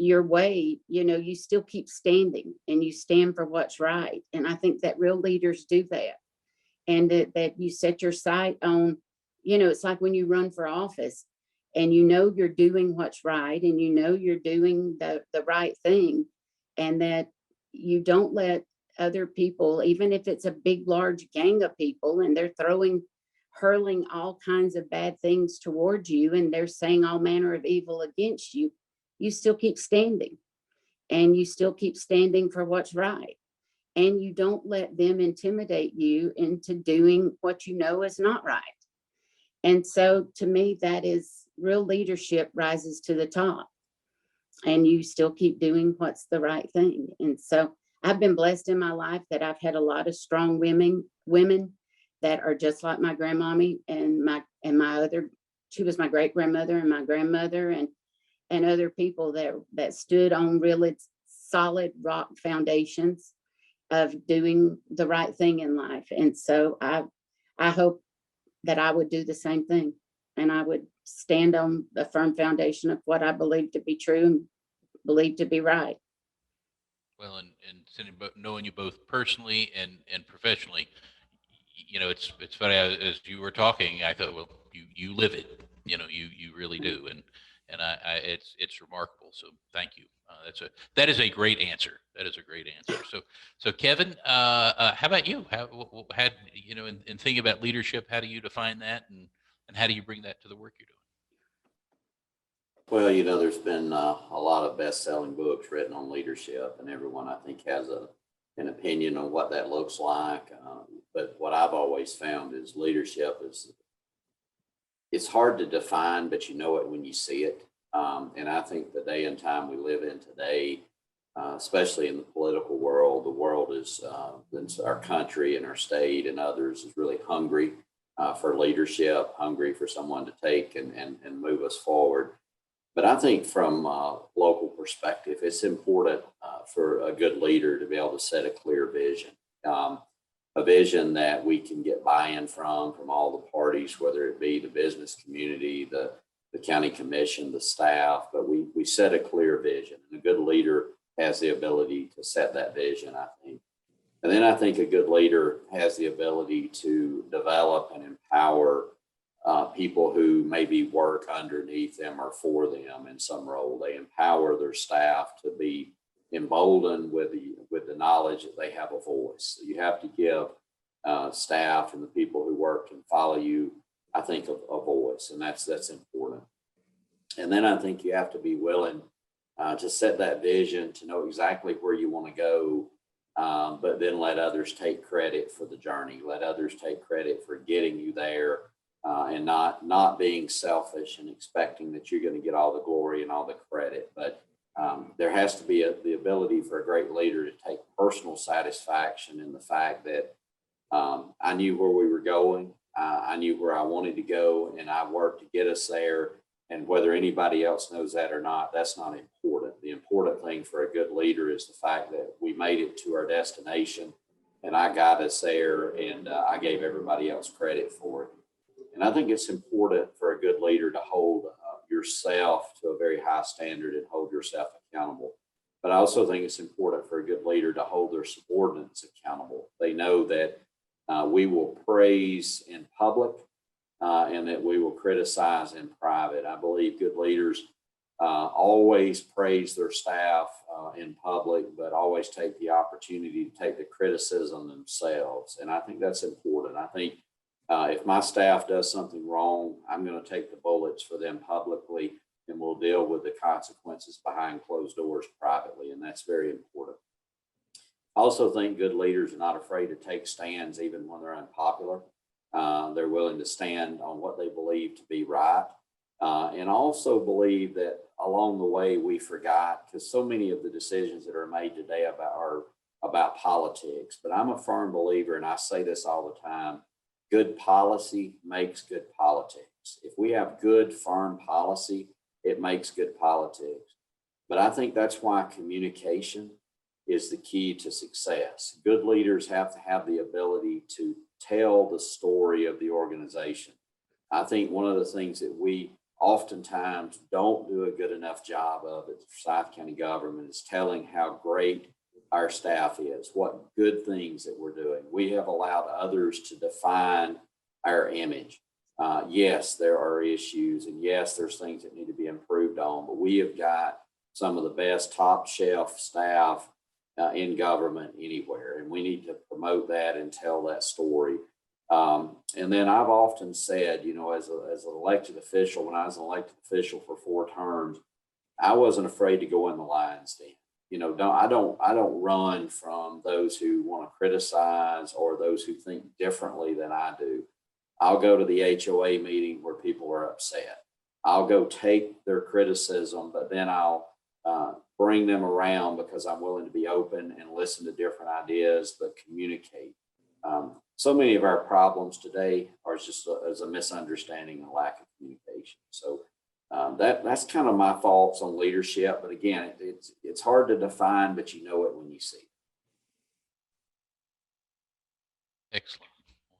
your way, you still keep standing and you stand for what's right. And I think that real leaders do that. And that you set your sight on, it's like when you run for office and you're doing what's right and you're doing the right thing and that you don't let other people, even if it's a big, large gang of people and they're hurling all kinds of bad things towards you and they're saying all manner of evil against you, you still keep standing and you still keep standing for what's right. And you don't let them intimidate you into doing what is not right. And so to me, that is real leadership rises to the top and you still keep doing what's the right thing. And so I've been blessed in my life that I've had a lot of strong women that are just like my grandmommy and my other, she was my great grandmother and my grandmother and other people that stood on really solid rock foundations of doing the right thing in life. And so I hope that I would do the same thing and I would stand on a firm foundation of what I believe to be true and believe to be right. Well, and Cindy, knowing you both personally and professionally, it's funny as you were talking, I thought, well, you live it, you really do, and it's remarkable. So thank you. That is a great answer. That is a great answer. So Kevin, how about you? Had in thinking about leadership, how do you define that, and how do you bring that to the work you're doing? Well, there's been a lot of best-selling books written on leadership, and everyone I think has an opinion on what that looks like. But what I've always found is leadership it's hard to define, but you know it when you see it. And I think the day and time we live in today, especially in the political world, the world is, our country and our state and others is really hungry for leadership, hungry for someone to take and move us forward. But I think from a local perspective, it's important for a good leader to be able to set a clear vision, a vision that we can get buy-in from all the parties, whether it be the business community, the county commission, the staff, but we set a clear vision. And a good leader has the ability to set that vision, I think. And then I think a good leader has the ability to develop and empower people who maybe work underneath them or for them in some role. They empower their staff to be emboldened with the knowledge that they have a voice. So you have to give staff and the people who work and follow you, I think, a voice, and that's important. And then I think you have to be willing to set that vision, to know exactly where you want to go, but then let others take credit for the journey. Let others take credit for getting you there. And not being selfish and expecting that you're going to get all the glory and all the credit. But there has to be the ability for a great leader to take personal satisfaction in the fact that I knew where we were going. I knew where I wanted to go, and I worked to get us there. And whether anybody else knows that or not, that's not important. The important thing for a good leader is the fact that we made it to our destination, and I got us there, and I gave everybody else credit for it. And I think it's important for a good leader to hold yourself to a very high standard and hold yourself accountable. But I also think it's important for a good leader to hold their subordinates accountable. They know that we will praise in public and that we will criticize in private. I believe good leaders always praise their staff in public, but always take the opportunity to take the criticism themselves. And I think that's important. I think if my staff does something wrong, I'm going to take the bullets for them publicly, and we'll deal with the consequences behind closed doors privately. And that's very important. I also think good leaders are not afraid to take stands even when they're unpopular. They're willing to stand on what they believe to be right. And also believe that along the way we forgot, because so many of the decisions that are made today are about politics. But I'm a firm believer, and I say this all the time, good policy makes good politics. If we have good, firm policy, it makes good politics. But I think that's why communication is the key to success. Good leaders have to have the ability to tell the story of the organization. I think one of the things that we oftentimes don't do a good enough job of at Forsyth County government is telling how great our staff is, what good things that we're doing. We have allowed others to define our image. Yes, there are issues, and yes, there's things that need to be improved on, but we have got some of the best top shelf staff in government anywhere, and we need to promote that and tell that story. And then I've often said, you know, as an elected official, when I was an elected official for 4 terms, I wasn't afraid to go in the lion's den. You know, I don't run from those who want to criticize or those who think differently than I do. I'll go to the HOA meeting where people are upset. I'll go take their criticism, but then I'll bring them around because I'm willing to be open and listen to different ideas, but communicate. So many of our problems today are just as a misunderstanding and lack of communication. So that's kind of my thoughts on leadership. But again, it's hard to define, but you know it when you see it. Excellent.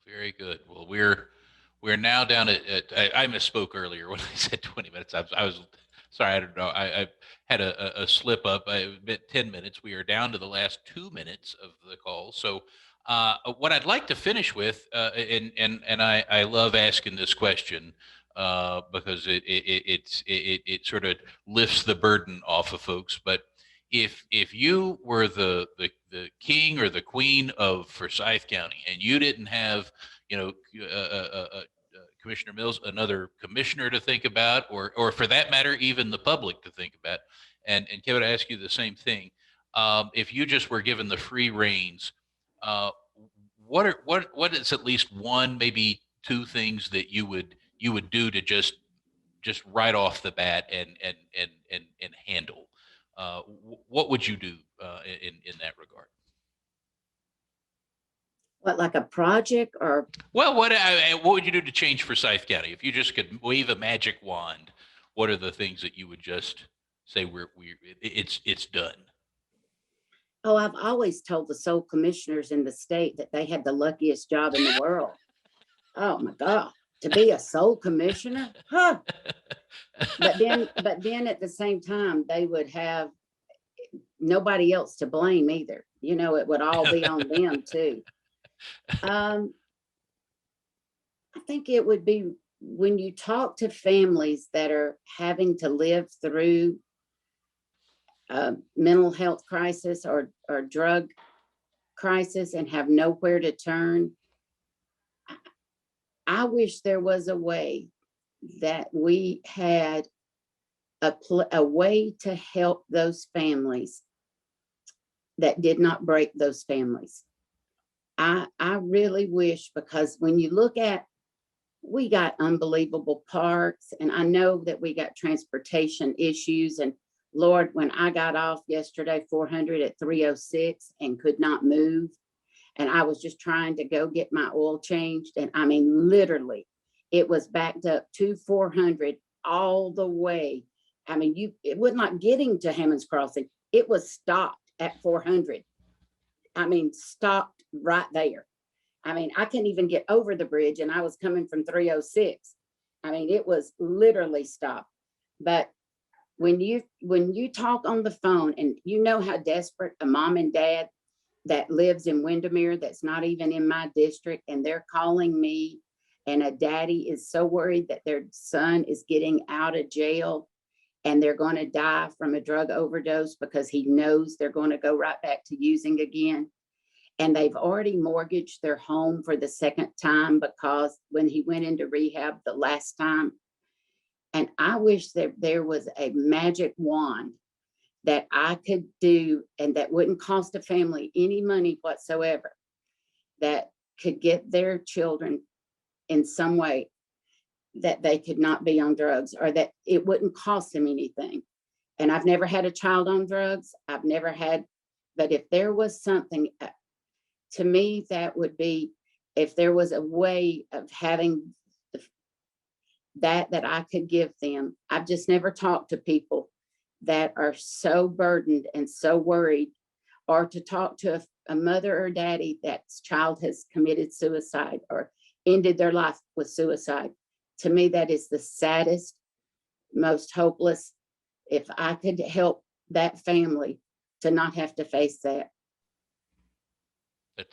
Very good. Well, we're now down at I misspoke earlier when I said 20 minutes. I was sorry. I don't know. I had a slip up. I meant 10 minutes. We are down to the last 2 minutes of the call. So what I'd like to finish with, and I love asking this question because it sort of lifts the burden off of folks. But if you were the king or the queen of Forsyth County, and you didn't have, you know, Commissioner Mills, another commissioner to think about, or for that matter, even the public to think about, and Kevin, I ask you the same thing. If you just were given the free reins, what is at least one, maybe 2 things that you would do to just right off the bat and handle? What would you do in that regard? What, like a project or? Well, what would you do to change Forsyth County if you just could wave a magic wand? What are the things that you would just say it's done? Oh, I've always told the sole commissioners in the state that they had the luckiest job in the world. Oh my God, to be a sole commissioner, huh? But then at the same time, they would have nobody else to blame either. You know, it would all be on them too. I think it would be when you talk to families that are having to live through mental health crisis or drug crisis and have nowhere to turn. I wish there was a way that we had a way to help those families that did not break those families. I really wish, because when you look at, we got unbelievable parks, and I know that we got transportation issues, and Lord, when I got off yesterday, 400 at 306 and could not move, and I was just trying to go get my oil changed. And I mean, literally, it was backed up to 400 all the way. I mean, it was not getting to Hammond's Crossing. It was stopped at 400. I mean, stopped right there. I mean, I couldn't even get over the bridge, and I was coming from 306. I mean, it was literally stopped. But when you talk on the phone, and you know how desperate a mom and dad that lives in Windermere, that's not even in my district, and they're calling me, and a daddy is so worried that their son is getting out of jail, and they're going to die from a drug overdose because he knows they're going to go right back to using again. And they've already mortgaged their home for the second time because when he went into rehab the last time. And I wish that there was a magic wand that I could do and that wouldn't cost a family any money whatsoever, that could get their children in some way that they could not be on drugs, or that it wouldn't cost them anything. And I've never had a child on drugs. I've never had, but if there was something, to me, that would be, if there was a way of having that I could give them. I've just never talked to people that are so burdened and so worried, or to talk to a mother or daddy that's child has committed suicide or ended their life with suicide. To me, that is the saddest, most hopeless. If I could help that family to not have to face that,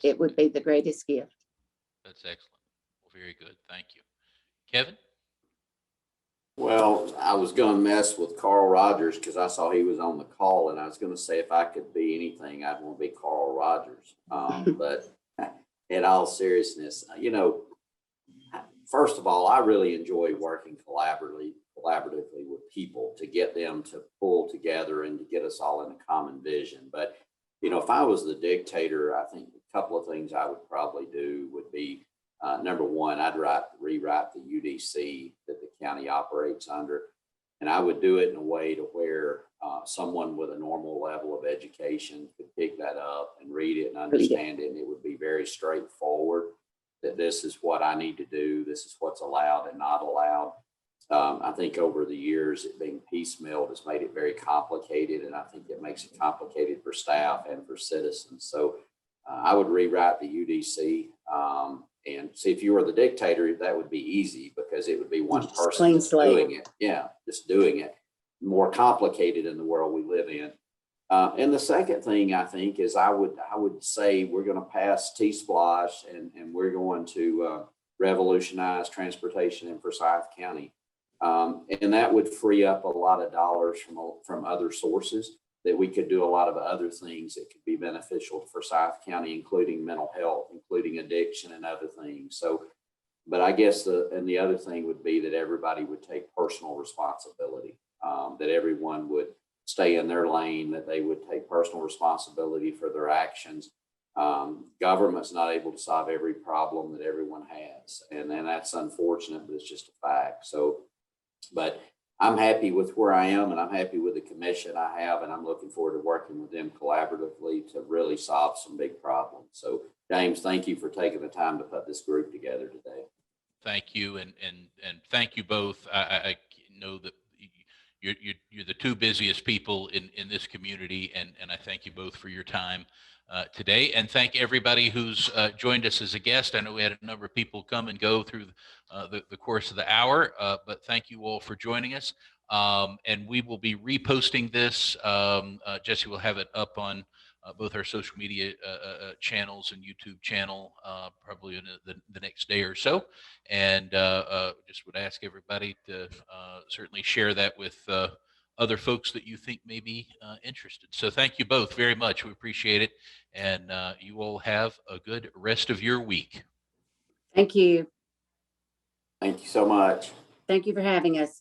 it would be the greatest gift. That's excellent. Well, very good. Thank you. Kevin? Well, I was gonna mess with Carl Rogers because I saw he was on the call, and I was gonna say if I could be anything, I'd want to be Carl Rogers. But in all seriousness, first of all, I really enjoy working collaboratively with people to get them to pull together and to get us all in a common vision. But, if I was the dictator, I think a couple of things I would probably do would be, number one, I'd rewrite the UDC that the county operates under. And I would do it in a way to where someone with a normal level of education could pick that up and read it and understand it. And it would be very straightforward that this is what I need to do. This is what's allowed and not allowed. I think over the years, it being piecemealed has made it very complicated. And I think it makes it complicated for staff and for citizens. So I would rewrite the UDC. And see, if you were the dictator, that would be easy because it would be one person just doing it. Yeah, just doing it. More complicated in the world we live in. And the second thing I think is I would say we're going to pass T-Splosh and we're going to revolutionize transportation in Forsyth County. And that would free up a lot of dollars from other sources that we could do a lot of other things that could be beneficial to Forsyth County, including mental health, including addiction and other things. So, but I guess the other thing would be that everybody would take personal responsibility, that everyone would stay in their lane, that they would take personal responsibility for their actions. Government's not able to solve every problem that everyone has. And then that's unfortunate, but it's just a fact. So, but I'm happy with where I am and I'm happy with the commission I have, and I'm looking forward to working with them collaboratively to really solve some big problems. So James, thank you for taking the time to put this group together today. Thank you. And thank you both. I know that you're the two busiest people in this community, and I thank you both for your time today, and thank everybody who's joined us as a guest. I know we had a number of people come and go through the course of the hour, but thank you all for joining us. And we will be reposting this. Jesse will have it up on both our social media channels and YouTube channel probably in the next day or so. And just would ask everybody to certainly share that with other folks that you think may be interested. So thank you both very much. We appreciate it. And you all have a good rest of your week. Thank you. Thank you so much. Thank you for having us.